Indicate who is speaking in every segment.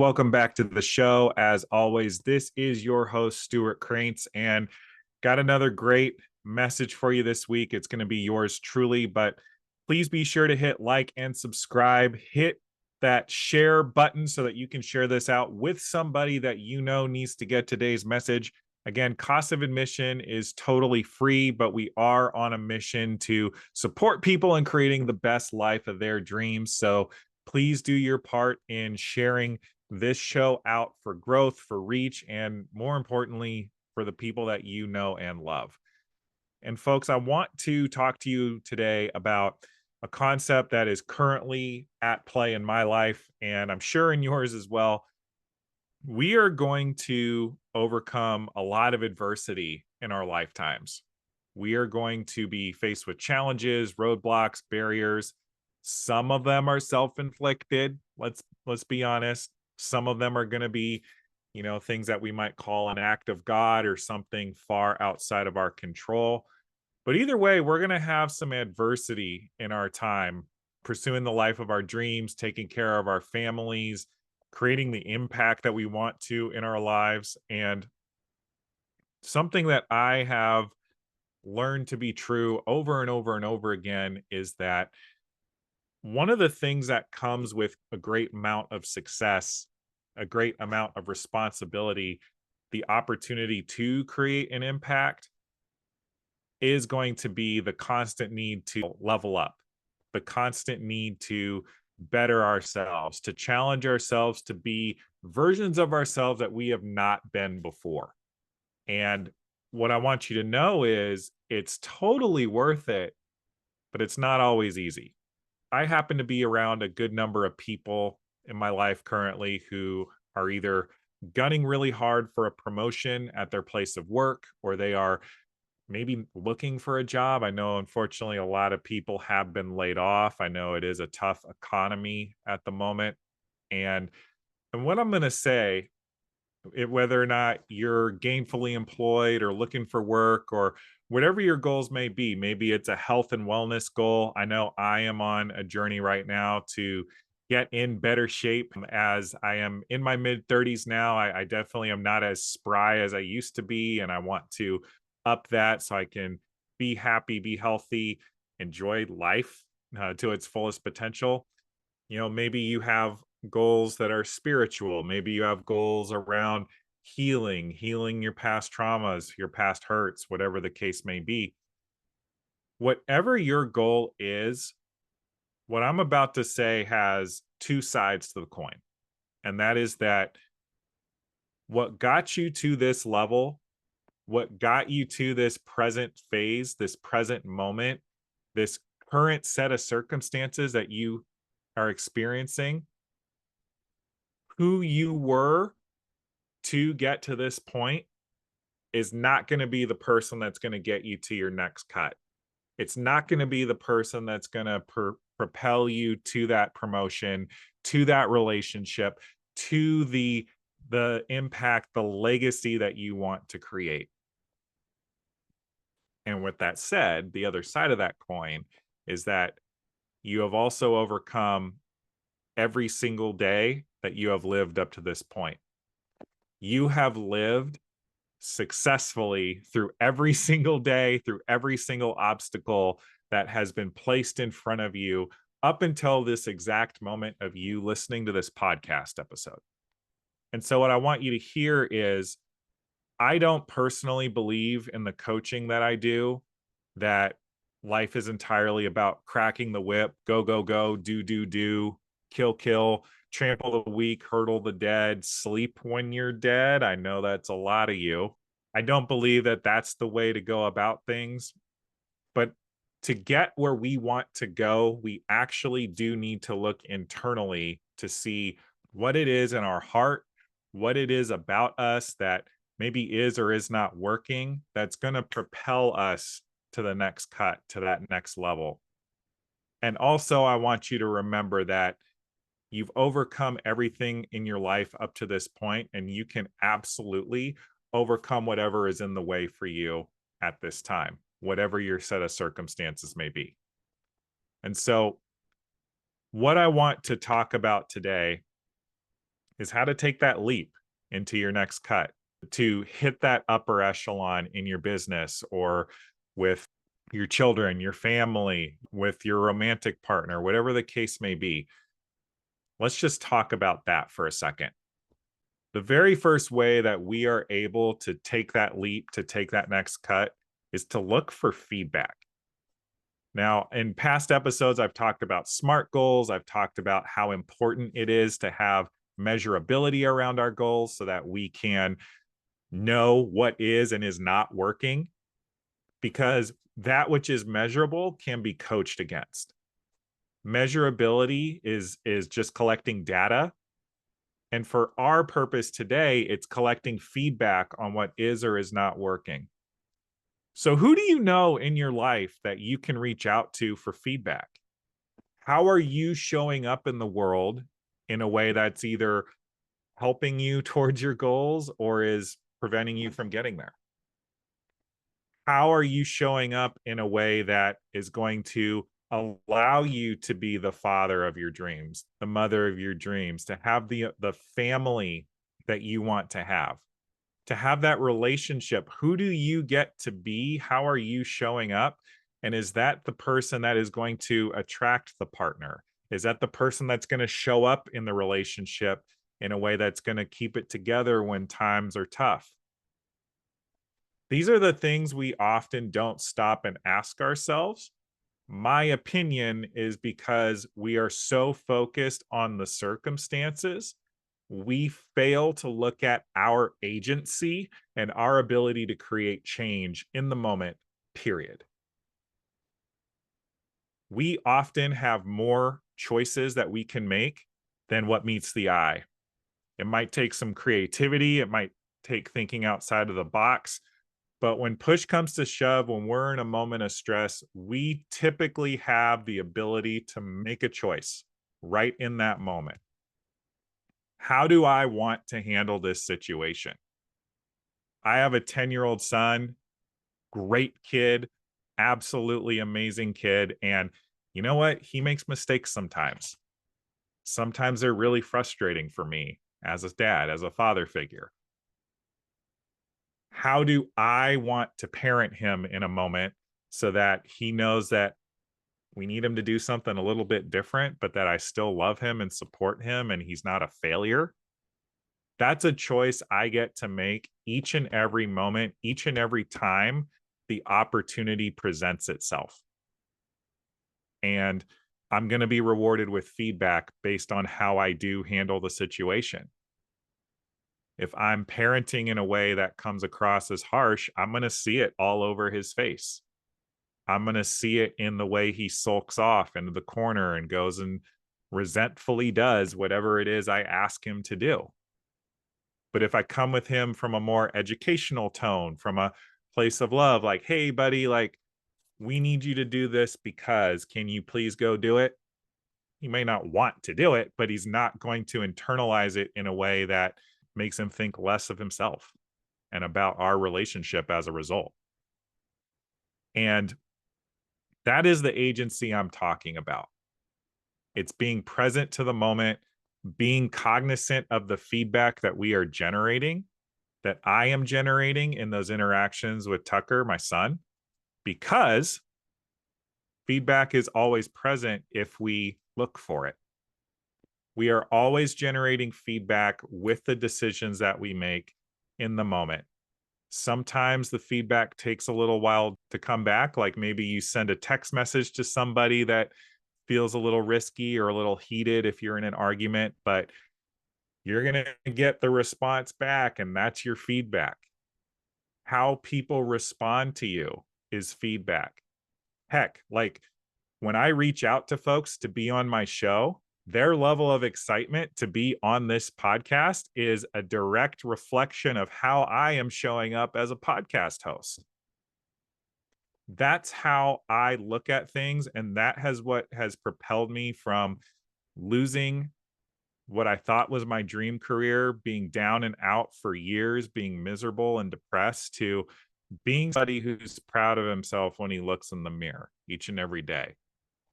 Speaker 1: Welcome back to the show. As always, this is your host, Stewart Kraintz, and got another great message for you this week. It's going to be yours truly, but please be sure to hit like and subscribe. Hit that share button so that you can share this out with somebody that you know needs to get today's message. Again, cost of admission is totally free, but we are on a mission to support people in creating the best life of their dreams. So please do your part in sharing this show out for growth, for reach, and more importantly, for the people that you know and love. And folks, I want to talk to you today about a concept that is currently at play in my life, and I'm sure in yours as well. We are going to overcome a lot of adversity in our lifetimes. We are going to be faced with challenges, roadblocks, barriers. Some of them are self-inflicted. Let's be honest. Some of them are going to be, things that we might call an act of God or something far outside of our control. But either way, we're going to have some adversity in our time pursuing the life of our dreams, taking care of our families, creating the impact that we want to in our lives. And something that I have learned to be true over and over and over again is that one of the things that comes with a great amount of success, a great amount of responsibility, the opportunity to create an impact is going to be the constant need to level up, the constant need to better ourselves, to challenge ourselves to be versions of ourselves that we have not been before. And what I want you to know is it's totally worth it, but it's not always easy. I happen to be around a good number of people in my life currently who are either gunning really hard for a promotion at their place of work, or they are maybe looking for a job. I know, unfortunately, a lot of people have been laid off. I know it is a tough economy at the moment. And what I'm going to say, whether or not you're gainfully employed or looking for work or whatever your goals may be, maybe it's a health and wellness goal. I know I am on a journey right now to get in better shape. As I am in my mid 30s now, I definitely am not as spry as I used to be, and I want to up that so I can be happy, be healthy, enjoy life to its fullest potential. Maybe you have goals that are spiritual. Maybe you have goals around healing your past traumas, your past hurts, whatever the case may be. Whatever your goal is, what I'm about to say has two sides to the coin. And that is that what got you to this level, what got you to this present phase, this present moment, this current set of circumstances that you are experiencing, who you were to get to this point is not going to be the person that's going to get you to your next cut. It's not going to be the person that's going to propel you to that promotion, to that relationship, to the impact, the legacy that you want to create. And with that said, the other side of that coin is that you have also overcome every single day that you have lived up to this point. You have lived successfully through every single day, through every single obstacle that has been placed in front of you up until this exact moment of you listening to this podcast episode. And so what I want you to hear is, I don't personally believe in the coaching that I do, that life is entirely about cracking the whip, go, go, go, do, kill, trample the weak, hurdle the dead, sleep when you're dead. I know that's a lot of you. I don't believe that that's the way to go about things. But to get where we want to go, we actually do need to look internally to see what it is in our heart, what it is about us that maybe is or is not working, that's going to propel us to the next cut, to that next level. And also, I want you to remember that you've overcome everything in your life up to this point, and you can absolutely overcome whatever is in the way for you at this time, whatever your set of circumstances may be. And so, what I want to talk about today is how to take that leap into your next cut, to hit that upper echelon in your business or with your children, your family, with your romantic partner, whatever the case may be. Let's just talk about that for a second. The very first way that we are able to take that leap, to take that next cut, is to look for feedback. Now, in past episodes, I've talked about SMART goals. I've talked about how important it is to have measurability around our goals so that we can know what is and is not working, because that which is measurable can be coached against. Measurability is just collecting data. And for our purpose today, it's collecting feedback on what is or is not working. So who do you know in your life that you can reach out to for feedback? How are you showing up in the world in a way that's either helping you towards your goals or is preventing you from getting there? How are you showing up in a way that is going to allow you to be the father of your dreams, the mother of your dreams, to have the family that you want to have that relationship? Who do you get to be? How are you showing up? And is that the person that is going to attract the partner? Is that the person that's going to show up in the relationship in a way that's going to keep it together when times are tough? These are the things we often don't stop and ask ourselves. My opinion is because we are so focused on the circumstances, we fail to look at our agency and our ability to create change in the moment, period. We often have more choices that we can make than what meets the eye. It might take some creativity, it might take thinking outside of the box. But when push comes to shove, when we're in a moment of stress, we typically have the ability to make a choice right in that moment. How do I want to handle this situation? I have a 10-year-old son, great kid, absolutely amazing kid. And you know what? He makes mistakes sometimes. Sometimes they're really frustrating for me as a dad, as a father figure. How do I want to parent him in a moment so that he knows that we need him to do something a little bit different, but that I still love him and support him and he's not a failure? That's a choice I get to make each and every moment, each and every time the opportunity presents itself. And I'm going to be rewarded with feedback based on how I do handle the situation. If I'm parenting in a way that comes across as harsh, I'm going to see it all over his face. I'm going to see it in the way he sulks off into the corner and goes and resentfully does whatever it is I ask him to do. But if I come with him from a more educational tone, from a place of love, like, hey, buddy, like, we need you to do this because can you please go do it? He may not want to do it, but he's not going to internalize it in a way that makes him think less of himself and about our relationship as a result. And that is the agency I'm talking about. It's being present to the moment, being cognizant of the feedback that we are generating, that I am generating in those interactions with Tucker, my son, because feedback is always present if we look for it. We are always generating feedback with the decisions that we make in the moment. Sometimes the feedback takes a little while to come back. Like maybe you send a text message to somebody that feels a little risky or a little heated if you're in an argument, but you're going to get the response back, and that's your feedback. How people respond to you is feedback. Heck, like when I reach out to folks to be on my show, their level of excitement to be on this podcast is a direct reflection of how I am showing up as a podcast host. That's how I look at things. And that has what has propelled me from losing what I thought was my dream career, being down and out for years, being miserable and depressed, to being somebody who's proud of himself when he looks in the mirror each and every day,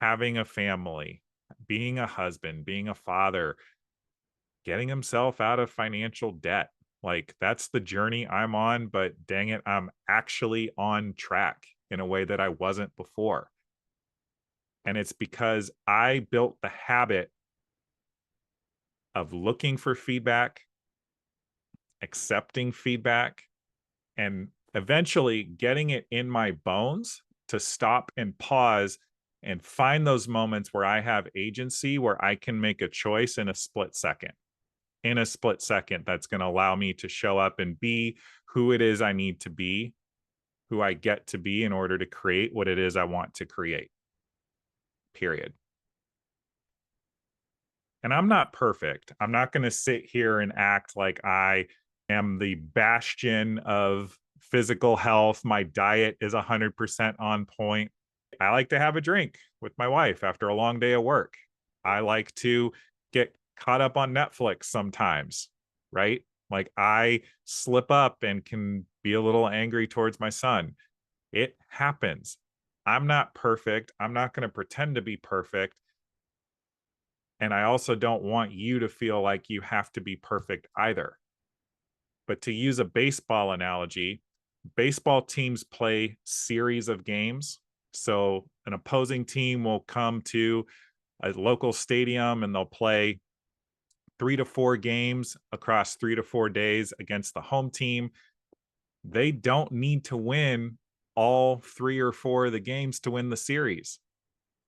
Speaker 1: having a family, being a husband, being a father, getting himself out of financial debt. Like, that's the journey I'm on, but dang it, I'm actually on track in a way that I wasn't before. And it's because I built the habit of looking for feedback, accepting feedback, and eventually getting it in my bones to stop and pause and find those moments where I have agency, where I can make a choice in a split second. In a split second, that's going to allow me to show up and be who it is I need to be, who I get to be in order to create what it is I want to create. Period. And I'm not perfect. I'm not going to sit here and act like I am the bastion of physical health. My diet is 100% on point. I like to have a drink with my wife after a long day of work. I like to get caught up on Netflix sometimes, right? Like, I slip up and can be a little angry towards my son. It happens. I'm not perfect. I'm not going to pretend to be perfect. And I also don't want you to feel like you have to be perfect either. But to use a baseball analogy, baseball teams play series of games. So an opposing team will come to a local stadium and they'll play 3 to 4 games across 3 to 4 days against the home team. They don't need to win all 3 or 4 of the games to win the series.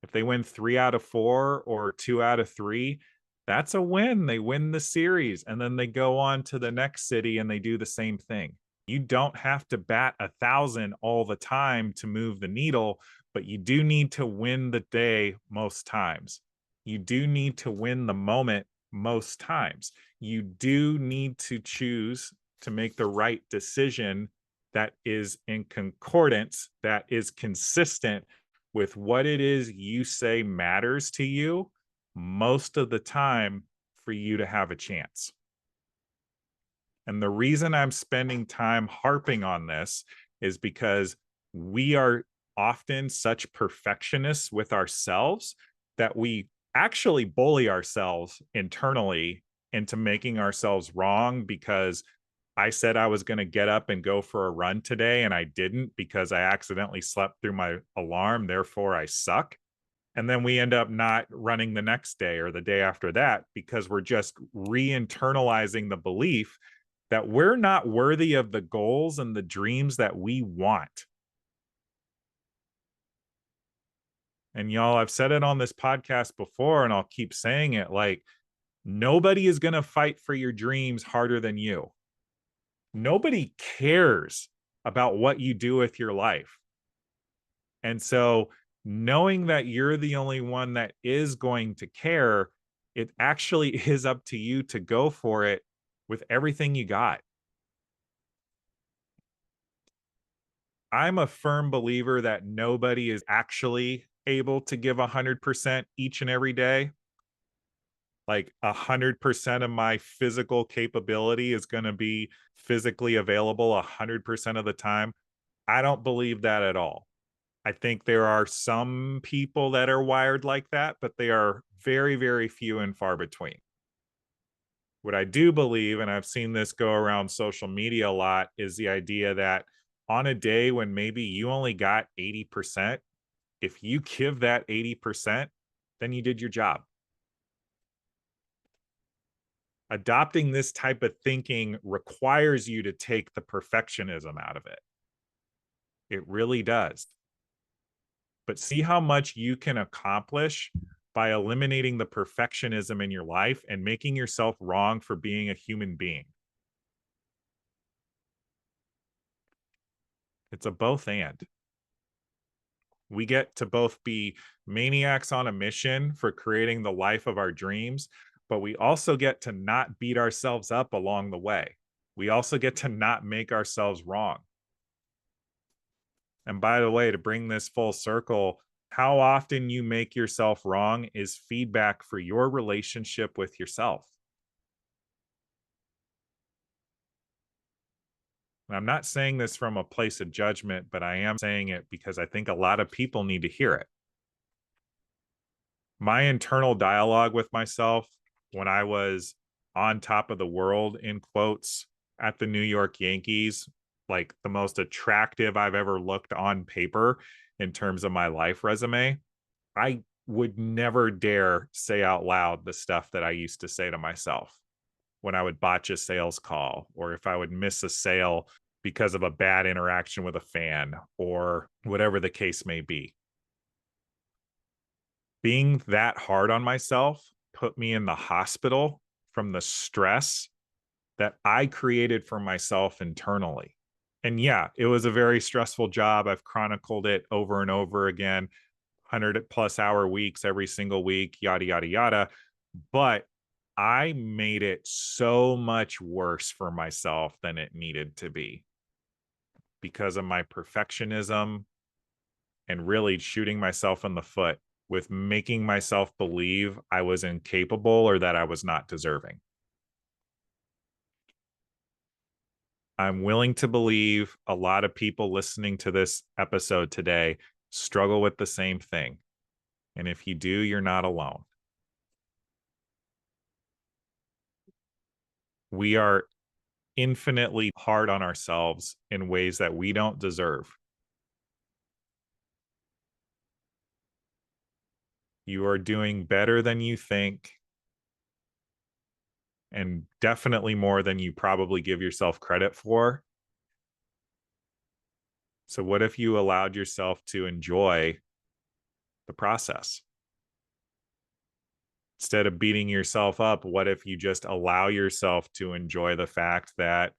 Speaker 1: If they win 3 out of 4 or 2 out of 3, that's a win. They win the series and then they go on to the next city and they do the same thing. You don't have to bat 1,000 all the time to move the needle, but you do need to win the day most times. You do need to win the moment most times. You do need to choose to make the right decision that is in concordance, that is consistent with what it is you say matters to you most of the time for you to have a chance. And the reason I'm spending time harping on this is because we are often such perfectionists with ourselves that we actually bully ourselves internally into making ourselves wrong because I said I was going to get up and go for a run today and I didn't because I accidentally slept through my alarm. Therefore, I suck. And then we end up not running the next day or the day after that because we're just re internalizing the belief that we're not worthy of the goals and the dreams that we want. And y'all, I've said it on this podcast before, and I'll keep saying it, like, nobody is going to fight for your dreams harder than you. Nobody cares about what you do with your life. And so, knowing that you're the only one that is going to care, it actually is up to you to go for it with everything you got. I'm a firm believer that nobody is actually able to give 100% each and every day. Like, 100% of my physical capability is going to be physically available 100% of the time. I don't believe that at all. I think there are some people that are wired like that, but they are very, very few and far between. What I do believe, and I've seen this go around social media a lot, is the idea that on a day when maybe you only got 80%, if you give that 80%, then you did your job. Adopting this type of thinking requires you to take the perfectionism out of it. It really does. But see how much you can accomplish by eliminating the perfectionism in your life and making yourself wrong for being a human being. It's a both and. We get to both be maniacs on a mission for creating the life of our dreams, but we also get to not beat ourselves up along the way. We also get to not make ourselves wrong. And by the way, to bring this full circle, how often you make yourself wrong is feedback for your relationship with yourself. And I'm not saying this from a place of judgment, but I am saying it because I think a lot of people need to hear it. My internal dialogue with myself when I was on top of the world in quotes at the New York Yankees, like the most attractive I've ever looked on paper in terms of my life resume, I would never dare say out loud the stuff that I used to say to myself when I would botch a sales call, or if I would miss a sale because of a bad interaction with a fan, or whatever the case may be. Being that hard on myself put me in the hospital from the stress that I created for myself internally. And yeah, it was a very stressful job. I've chronicled it over and over again, 100+ hour weeks every single week, yada, yada, yada. But I made it so much worse for myself than it needed to be because of my perfectionism and really shooting myself in the foot with making myself believe I was incapable or that I was not deserving. I'm willing to believe a lot of people listening to this episode today struggle with the same thing. And if you do, you're not alone. We are infinitely hard on ourselves in ways that we don't deserve. You are doing better than you think, and definitely more than you probably give yourself credit for. So, what if you allowed yourself to enjoy the process? Instead of beating yourself up, what if you just allow yourself to enjoy the fact that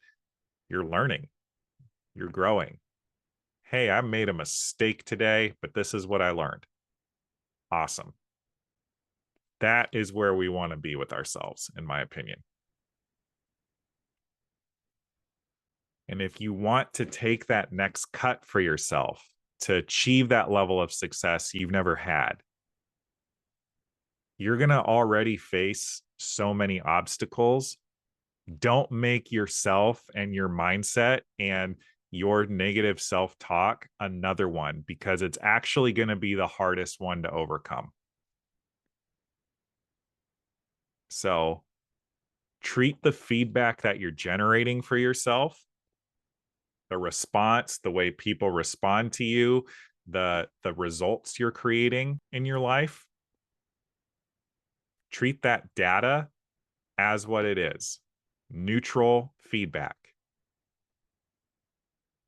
Speaker 1: you're learning, you're growing? Hey, I made a mistake today, but this is what I learned. Awesome. That is where we want to be with ourselves, in my opinion. And if you want to take that next cut for yourself to achieve that level of success you've never had, you're going to already face so many obstacles. Don't make yourself and your mindset and your negative self talk another one, because it's actually going to be the hardest one to overcome. So treat the feedback that you're generating for yourself, the response, the way people respond to you, the results you're creating in your life. Treat that data as what it is: neutral feedback.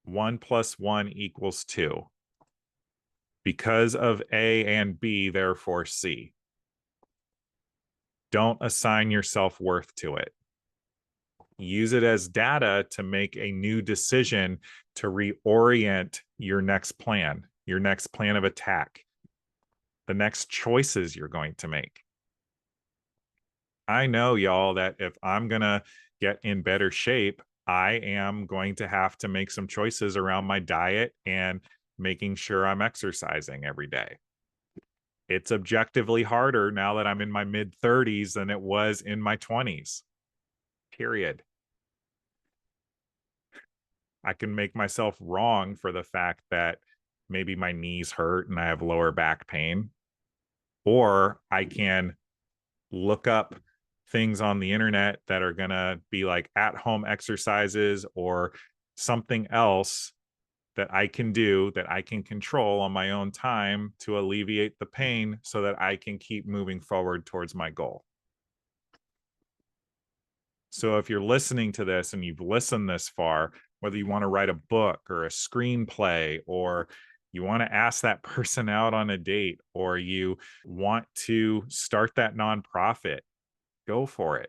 Speaker 1: 1 + 1 = 2. Because of A and B, therefore C. Don't assign your self-worth to it. Use it as data to make a new decision to reorient your next plan of attack, the next choices you're going to make. I know, y'all, that if I'm going to get in better shape, I am going to have to make some choices around my diet and making sure I'm exercising every day. It's objectively harder now that I'm in my mid 30s than it was in my 20s. Period. I can make myself wrong for the fact that maybe my knees hurt and I have lower back pain. Or I can look up things on the internet that are going to be like at home exercises or something else that I can do, that I can control on my own time to alleviate the pain so that I can keep moving forward towards my goal. So if you're listening to this and you've listened this far, whether you want to write a book or a screenplay, or you want to ask that person out on a date, or you want to start that nonprofit, go for it.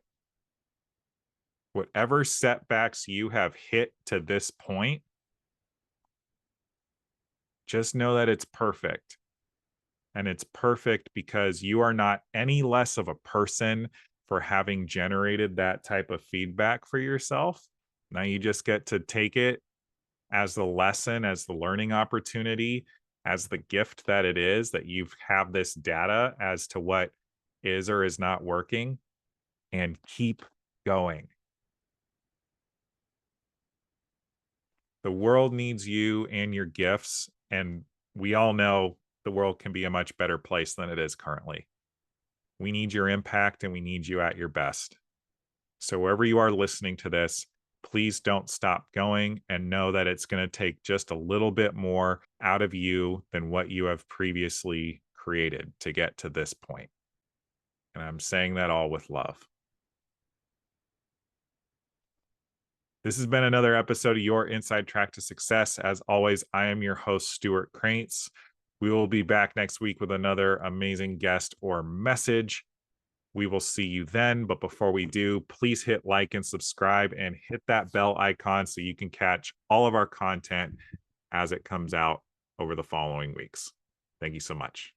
Speaker 1: Whatever setbacks you have hit to this point, just know that it's perfect. And it's perfect because you are not any less of a person for having generated that type of feedback for yourself. Now you just get to take it as the lesson, as the learning opportunity, as the gift that it is, that you have this data as to what is or is not working, and keep going. The world needs you and your gifts, and we all know the world can be a much better place than it is currently. We need your impact and we need you at your best. So, wherever you are listening to this, please don't stop going and know that it's going to take just a little bit more out of you than what you have previously created to get to this point. And I'm saying that all with love. This has been another episode of Your Inside Track to Success. As always, I am your host, Stewart Kraintz. We will be back next week with another amazing guest or message. We will see you then. But before we do, please hit like and subscribe and hit that bell icon so you can catch all of our content as it comes out over the following weeks. Thank you so much.